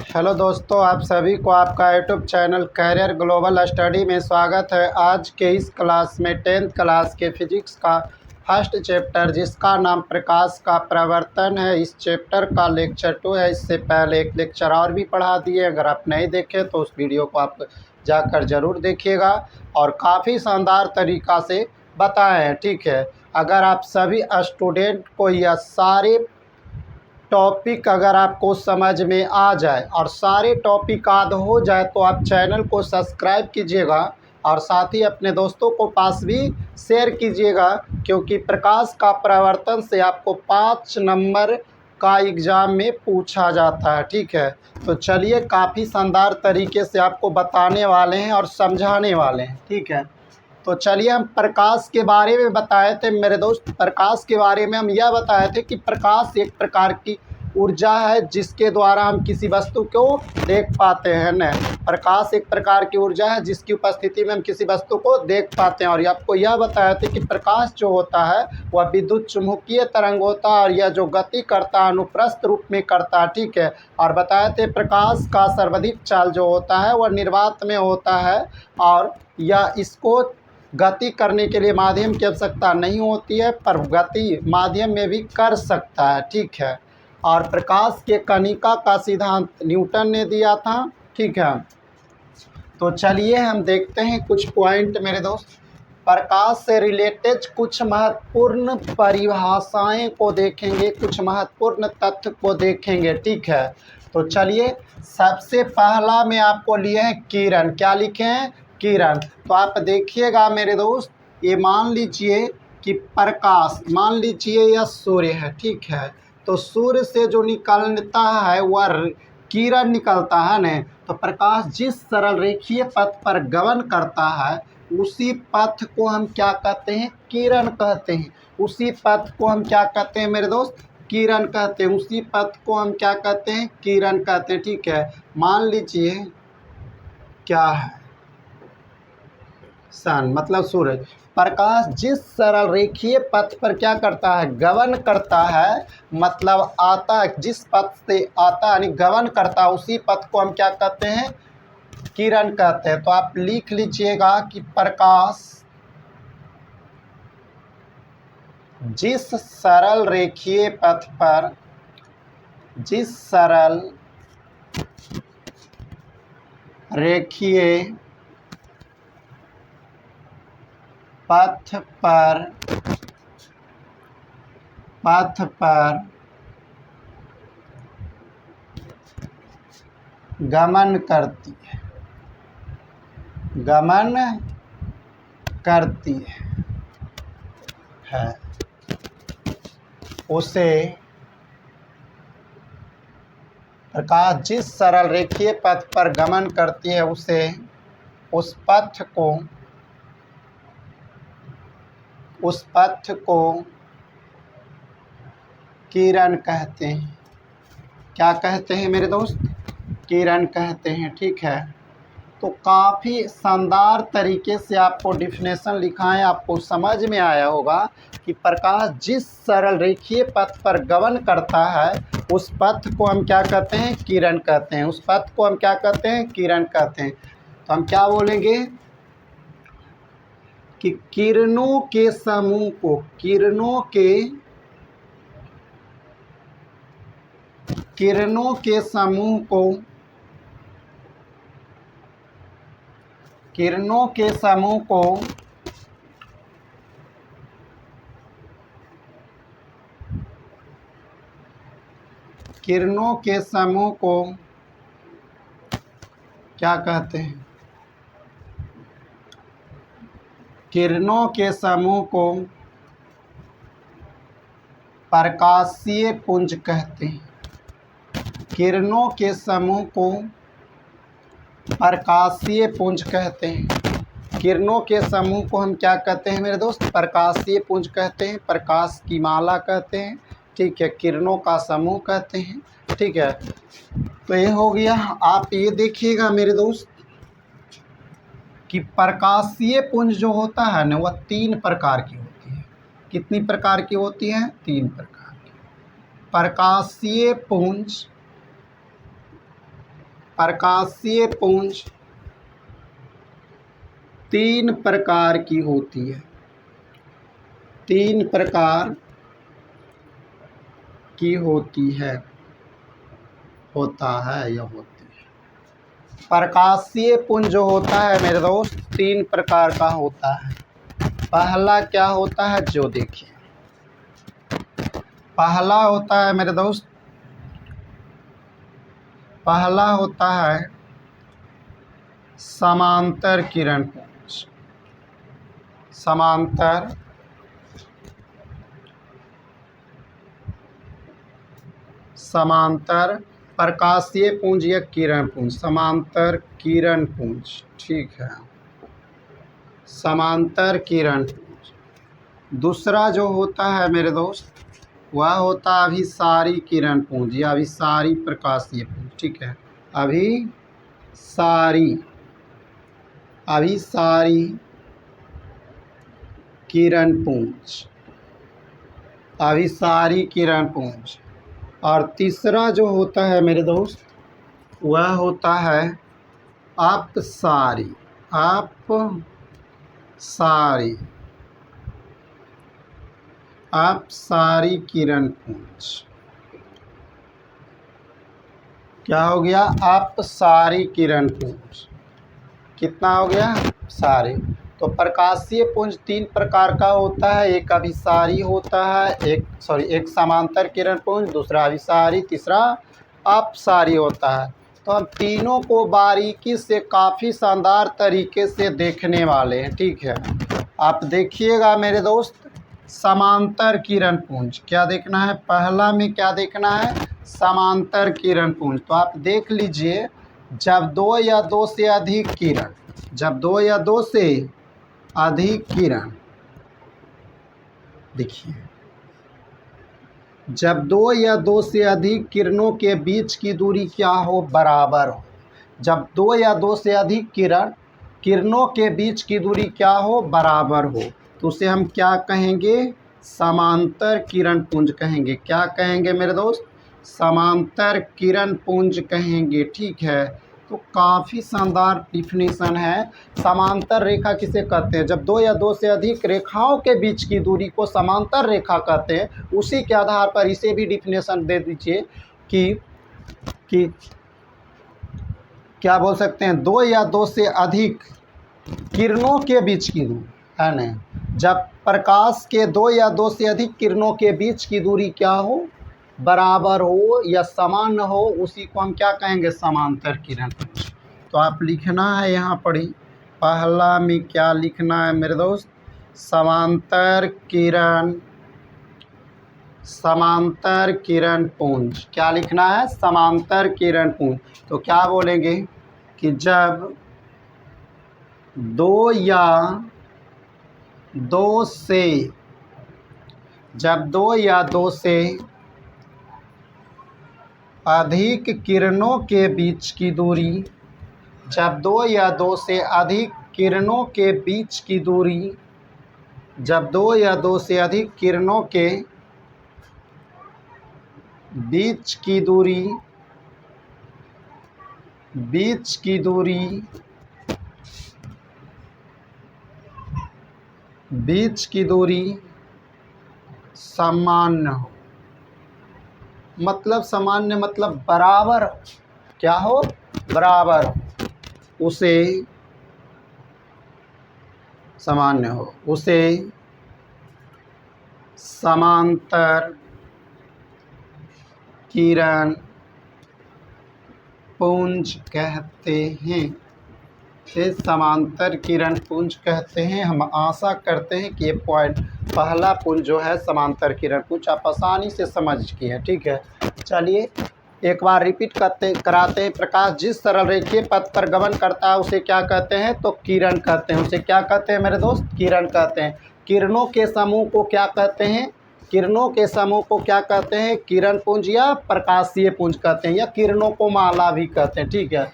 Hello दोस्तों, आप सभी को आपका YouTube channel Career Global Study में स्वागत है। आज के इस क्लास में 10th क्लास के फिजिक्स का फर्स्ट चैप्टर जिसका नाम प्रकाश का प्रवर्तन है, इस चैप्टर का लेक्चर 2 है। इससे पहले एक लेक्चर और भी पढ़ा दिए, अगर आप नहीं देखें तो उस वीडियो को आप जाकर ज़रूर देखिएगा और काफ़ी शानदार तरीक़ा से बताए हैं। ठीक है, अगर आप सभी स्टूडेंट को यह सारे टॉपिक अगर आपको समझ में आ जाए और सारे टॉपिक याद हो जाए तो आप चैनल को सब्सक्राइब कीजिएगा और साथ ही अपने दोस्तों को पास भी शेयर कीजिएगा, क्योंकि प्रकाश का प्रवर्तन से आपको 5 नंबर का एग्ज़ाम में पूछा जाता है। ठीक है, तो चलिए काफ़ी शानदार तरीके से आपको बताने वाले हैं और समझाने वाले हैं। ठीक है, तो चलिए हम प्रकाश के बारे में बताए थे मेरे दोस्त। प्रकाश के बारे में हम यह बताए थे कि प्रकाश एक प्रकार की ऊर्जा है जिसके द्वारा हम किसी वस्तु को देख पाते हैं न। प्रकाश एक प्रकार की ऊर्जा है जिसकी उपस्थिति में हम किसी वस्तु को देख पाते हैं। और आपको यह बताया था कि प्रकाश जो होता है वह विद्युत चुम्बकीय तरंग होता है और यह जो गति करता है अनुप्रस्थ रूप में करता है। ठीक है, और बताए थे प्रकाश का सर्वाधिक चाल जो होता है वह निर्वात में होता है और यह इसको गति करने के लिए माध्यम की आवश्यकता नहीं होती है, पर गति माध्यम में भी कर सकता है। ठीक है, और प्रकाश के कणिका का सिद्धांत न्यूटन ने दिया था। ठीक है, तो चलिए हम देखते हैं कुछ पॉइंट मेरे दोस्त। प्रकाश से रिलेटेड कुछ महत्वपूर्ण परिभाषाएं को देखेंगे, कुछ महत्वपूर्ण तथ्य को देखेंगे। ठीक है, तो चलिए सबसे पहला में आपको लिए हैं किरण। क्या लिखे हैं? किरण। तो आप देखिएगा मेरे दोस्त, ये मान लीजिए कि प्रकाश, मान लीजिए यह सूर्य है। ठीक है, तो सूर्य से जो निकलता है वह किरण निकलता है न। तो प्रकाश जिस सरल रेखीय पथ पर गमन करता है उसी पथ को हम क्या कहते हैं? किरण कहते हैं। उसी पथ को हम क्या कहते हैं मेरे दोस्त? किरण कहते हैं। उसी पथ को हम क्या कहते हैं? किरण कहते हैं। ठीक है, मान लीजिए क्या है? सन मतलब सूरज। प्रकाश जिस सरल रेखीय पथ पर क्या करता है? गमन करता है, मतलब आता है, जिस पथ से आता है यानी गमन करता है उसी पथ को हम क्या कहते हैं? किरण कहते हैं। तो आप लिख लीजिएगा कि प्रकाश जिस सरल रेखीय पथ पर, जिस सरल रेखीय पथ पर गमन करती है उसे, प्रकाश जिस सरल रेखीय पथ पर गमन करती है उसे, उस पथ को किरण कहते हैं। क्या कहते हैं मेरे दोस्त? किरण कहते हैं। ठीक है, तो काफ़ी शानदार तरीके से आपको डिफिनेशन लिखा है, आपको समझ में आया होगा कि प्रकाश जिस सरल रेखीय पथ पर गमन करता है उस पथ को हम क्या कहते हैं? किरण कहते हैं। उस पथ को हम क्या कहते हैं? किरण कहते हैं। तो हम क्या बोलेंगे कि किरणों के समूह को, किरणों के समूह को, किरणों के समूह को क्या कहते हैं? किरणों के समूह को प्रकाशीय पुंज कहते हैं। किरणों के समूह को प्रकाशीय पुंज कहते हैं। किरणों के समूह को हम क्या कहते हैं मेरे दोस्त? प्रकाशीय पुंज कहते हैं, प्रकाश की माला कहते हैं। ठीक है, किरणों का समूह कहते हैं। ठीक है, तो ये हो गया। आप ये देखिएगा मेरे दोस्त कि प्रकाशीय पुंज जो होता है ना वह 3 प्रकार की होती है। कितनी प्रकार की होती हैं? 3 प्रकार की। प्रकाशीय पुंज प्रकाशीय पुंज तीन प्रकार की होती है, तीन प्रकार की होती है, होता है या होती है। प्रकाशीय पुंज जो होता है मेरे दोस्त तीन प्रकार का होता है। पहला क्या होता है जो देखिए, पहला होता है मेरे दोस्त, पहला होता है समांतर किरण पुंज। समांतर समांतर प्रकाशीय पुंज या किरण पुंज, समांतर किरण पुंज, ठीक है, समांतर किरण पुंज। दूसरा जो होता है मेरे दोस्त वह होता है अभिसारी किरण पुंज या अभिसारी प्रकाशीय पुंज, ठीक है, अभिसारी किरण पुंज, अभिसारी किरण पुंज। और तीसरा जो होता है मेरे दोस्त वह होता है अपसारी किरण पुंज। क्या हो गया? अपसारी किरण पुंज। कितना हो गया? सारे। तो प्रकाशीय पुंज तीन प्रकार का होता है, एक अभिसारी होता है, एक समांतर किरण पुंज, दूसरा अभिसारी, तीसरा अपसारी होता है। तो हम तीनों को बारीकी से काफ़ी शानदार तरीके से देखने वाले हैं, ठीक है। आप देखिएगा मेरे दोस्त, समांतर किरण पुंज क्या देखना है, पहला में क्या देखना है, समांतर किरण पुंज। तो आप देख लीजिए, जब दो या दो से अधिक किरण, जब दो या दो से अधिक किरण, देखिए, जब दो या दो से अधिक किरणों के बीच की दूरी क्या हो, बराबर हो। जब दो या दो से अधिक किरणों के बीच की दूरी क्या हो, बराबर हो, तो उसे हम क्या कहेंगे, समांतर किरण पुंज कहेंगे। क्या कहेंगे मेरे दोस्त? समांतर किरण पुंज कहेंगे, ठीक है। तो काफ़ी शानदार डिफिनीशन है। समांतर रेखा किसे कहते हैं? जब दो या दो से अधिक रेखाओं के बीच की दूरी को समांतर रेखा कहते हैं। उसी के आधार पर इसे भी डिफिनेशन दे दीजिए कि क्या बोल सकते हैं, दो या दो से अधिक किरणों के बीच की दूरी, है ना। जब प्रकाश के दो या दो से अधिक किरणों के बीच की दूरी क्या हो, बराबर हो या समान हो, उसी को हम क्या कहेंगे, समांतर किरण पुंज। तो आप लिखना है यहाँ पर ही, पहला में क्या लिखना है मेरे दोस्त, समांतर किरण पुंज। क्या लिखना है? समांतर किरण पुंज। तो क्या बोलेंगे कि जब दो या दो से अधिक किरणों के बीच की दूरी, जब दो या दो से अधिक किरणों के बीच की दूरी, जब दो या दो से अधिक किरणों के बीच की दूरी सामान्य हो, मतलब सामान्य मतलब बराबर, क्या हो, बराबर हो, उसे सामान्य हो, उसे समांतर किरण पुंज कहते हैं। इसे समांतर किरण पुंज कहते हैं। हम आशा करते हैं कि ये पॉइंट, पहला पुंज जो है समांतर किरण पुंज, आप आसानी से समझ गए हैं, ठीक है। चलिए एक बार रिपीट कराते हैं। प्रकाश जिस सरल रेखीय पथ पर गमन करता है उसे क्या कहते हैं, तो किरण कहते हैं। उसे क्या कहते हैं मेरे दोस्त, किरण कहते हैं। किरणों के समूह को क्या कहते हैं, किरणों के समूह को क्या कहते हैं, किरण पुंज या प्रकाशीय पुंज कहते हैं, या किरणों को माला भी कहते हैं, ठीक है।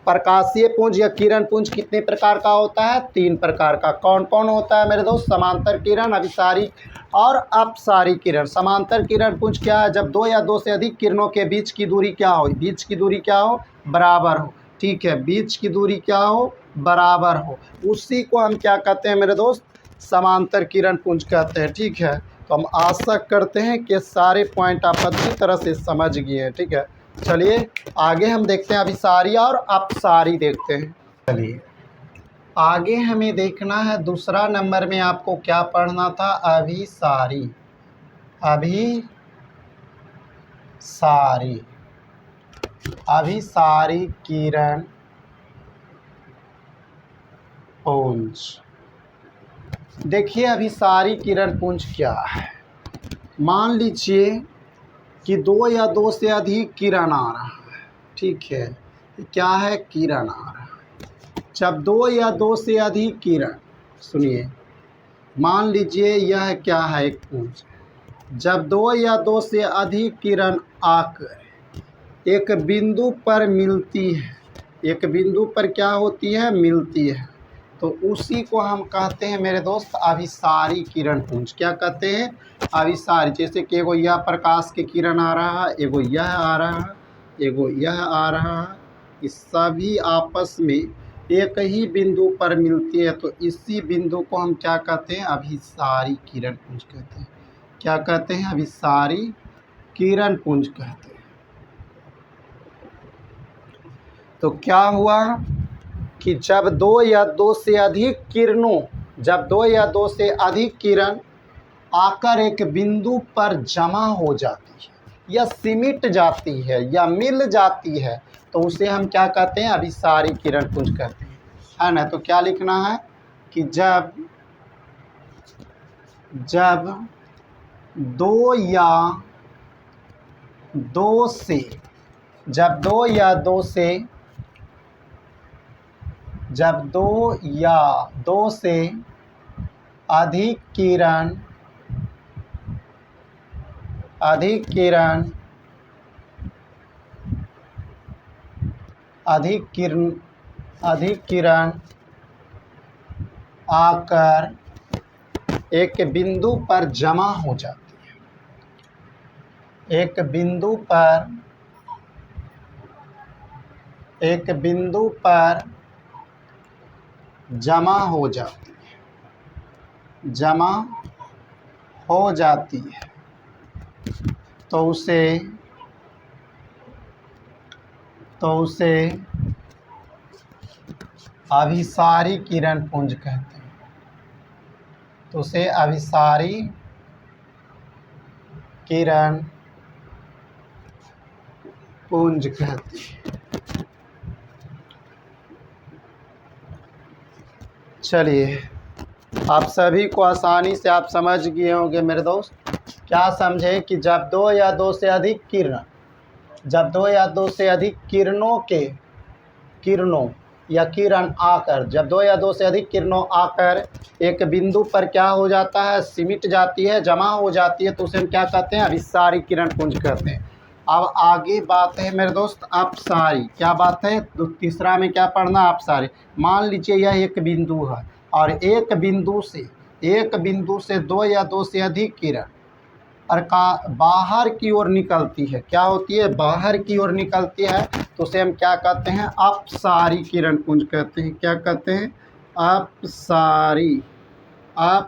प्रकाशीय पुंज या किरण पुंज कितने प्रकार का होता है, तीन प्रकार का। कौन कौन होता है मेरे दोस्त, समांतर किरण, अभिसारी और अपसारी किरण। समांतर किरण पुंज क्या है, जब दो या दो से अधिक किरणों के बीच की दूरी क्या हो, बीच की दूरी क्या हो, बराबर हो। ठीक है, बीच की दूरी क्या हो, बराबर हो। उसी को हम क्या कहते हैं मेरे दोस्त, समांतर किरण पुंज कहते हैं। ठीक है, तो हम आशा करते हैं कि सारे पॉइंट आप अच्छी तरह से समझ गए हैं। ठीक है, चलिए आगे हम देखते हैं अभिसारी और अपसारी देखते हैं। चलिए आगे हमें देखना है, दूसरा नंबर में आपको क्या पढ़ना था, अभिसारी। अभिसारी अभिसारी किरण पुंज। देखिए अभिसारी किरण पुंज क्या है। मान लीजिए कि दो या दो से अधिक किरण आ रहा है। ठीक है, क्या है, किरण आ रहा है। जब दो या दो से अधिक किरण, सुनिए, मान लीजिए यह क्या है, एक पुंज। जब दो या दो से अधिक किरण आकर एक बिंदु पर मिलती है, एक बिंदु पर क्या होती है, मिलती है, तो उसी को हम कहते हैं मेरे दोस्त अभिसारी किरण पुंज। क्या कहते हैं, अभिसारी। जैसे कि एगो यह प्रकाश के किरण आ रहा है, एगो यह आ रहा है, एगो यह आ रहा है, इस सभी आपस में एक ही बिंदु पर मिलती है, तो इसी बिंदु को हम क्या कहते हैं, अभिसारी किरण पुंज कहते हैं। क्या कहते हैं, अभिसारी किरण पुंज कहते हैं। तो क्या हुआ कि जब दो या दो से अधिक किरणों, जब दो या दो से अधिक किरण आकर एक बिंदु पर जमा हो जाती है या सिमट जाती है या मिल जाती है, तो उसे हम क्या कहते हैं, अभिसारी किरण पुंज कहते हैं, है ना। तो क्या लिखना है कि जब दो या दो से जब दो या दो से अधिक किरण आकर एक बिंदु पर जमा हो जाती है, एक बिंदु पर जमा हो जाती है, तो उसे अभिसारी किरण पुंज कहते हैं। तो उसे अभिसारी किरण पुंज कहते हैं। चलिए, आप सभी को आसानी से आप समझ गए होंगे मेरे दोस्त। क्या समझे कि जब दो या दो से अधिक किरणों आकर एक बिंदु पर क्या हो जाता है, सिमट जाती है, जमा हो जाती है, तो उसे हम क्या कहते हैं, अभिसारी किरण पुंज कहते हैं। अब आगे बात है मेरे दोस्त अपसारी। क्या बात है, तो तीसरा में क्या पढ़ना, अपसारी। मान लीजिए यह एक बिंदु है और एक बिंदु से दो या दो से अधिक किरण और बाहर की ओर निकलती है। क्या होती है, बाहर की ओर निकलती है, तो उसे हम क्या कहते हैं, अपसारी किरण पुंज कहते हैं। क्या कहते हैं,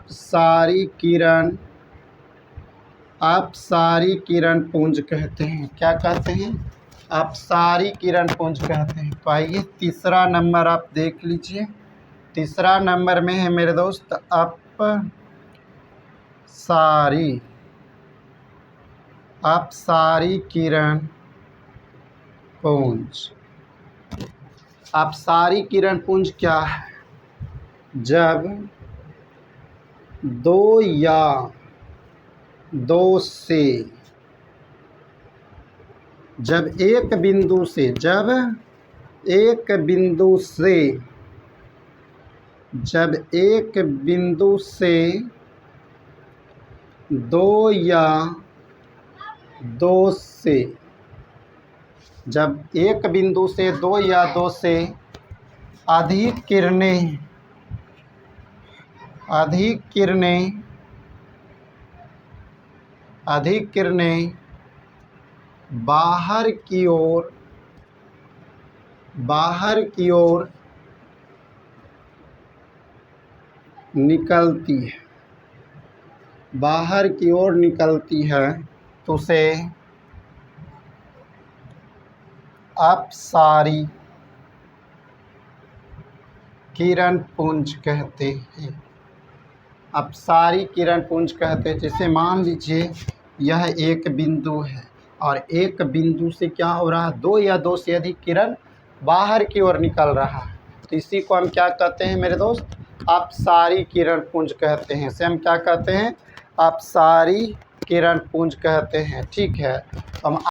अपसारी किरण पुंज कहते हैं। क्या कहते हैं, अपसारी किरण पुंज कहते हैं। तो आइए तीसरा नंबर आप देख लीजिए। तीसरा नंबर में है मेरे दोस्त अपसारी किरण पुंज। अपसारी किरण पुंज क्या है, जब दो या दो से जब एक बिंदु से दो या दो से अधिक किरणें बाहर की ओर बाहर की ओर निकलती है, बाहर की ओर निकलती है तो उसे अपसारी किरण पुंज कहते हैं। अपसारी किरण पुंज कहते हैं। जैसे मान लीजिए यह एक बिंदु है और एक बिंदु से क्या हो रहा है, दो या दो से अधिक किरण बाहर की ओर निकल रहा है, तो इसी को हम क्या कहते हैं मेरे दोस्त, अपसारी किरण पुंज कहते हैं। इसे हम क्या कहते हैं, अपसारी किरण पुंज कहते हैं। ठीक है, तो हम